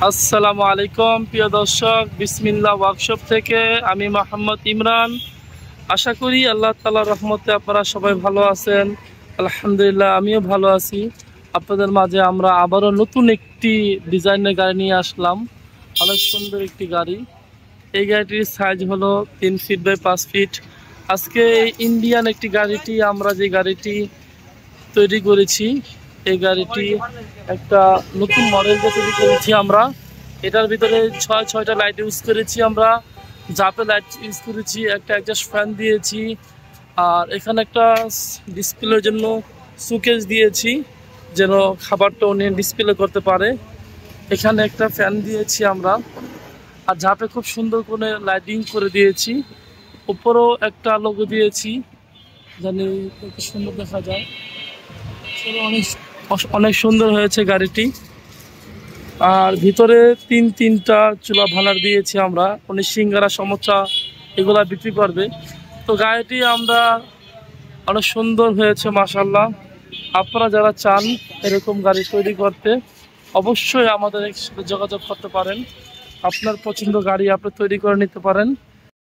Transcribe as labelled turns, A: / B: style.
A: আসসালামু আলাইকুম প্রিয় দর্শক, বিসমিল্লাহ ওয়ার্কশপ থেকে আমি মোহাম্মদ ইমরান। আশা করি আল্লাহ তাআলার রহমতে আপনারা সবাই ভালো আছেন। আলহামদুলিল্লাহ, আমিও ভালো আছি। আপনাদের মাঝে আমরা আবারও নতুন একটি ডিজাইনের গাড়ি নিয়ে আসলাম। অনেক সুন্দর একটি গাড়ি। এই গাড়িটির সাইজ হলো 3 ফিট বাই 5 ফিট। আজকে এই ইন্ডিয়ান একটি গাড়িটি আমরা যে গাড়িটি তৈরি করেছি, এই গাড়িটি একটা নতুন মডেল তৈরি করেছি আমরা। এটার ভিতরে ছয়টা লাইট ইউজ করেছি আমরা, জাপে লাইট ইউজ করেছি, একটা অ্যাডজাস্ট ফ্যান দিয়েছি, আর এখানে একটা ডিসপ্লের জন্য সুকেস দিয়েছি যেন খাবারটা উনি ডিসপ্লে করতে পারে। এখানে একটা ফ্যান দিয়েছি আমরা, আর ঝাপে খুব সুন্দর করে লাইটিং করে দিয়েছি। উপরেও একটা লোগো দিয়েছি জানি খুব সুন্দর দেখা যায়। অনেক অনেক সুন্দর হয়েছে গাড়িটি। আর ভিতরে তিনটা চুলা ভালার দিয়েছি আমরা, উনি সিঙ্গারা সমোসা এগুলা বিক্রি করবে। তো গাড়িটি আমরা অনেক সুন্দর হয়েছে মাশাআল্লাহ। আপনারা যারা চান এরকম গাড়ি তৈরি করতে, অবশ্যই আমাদের সাথে যোগাযোগ করতে পারেন। আপনার পছন্দ গাড়ি আপনি তৈরি করে নিতে পারেন।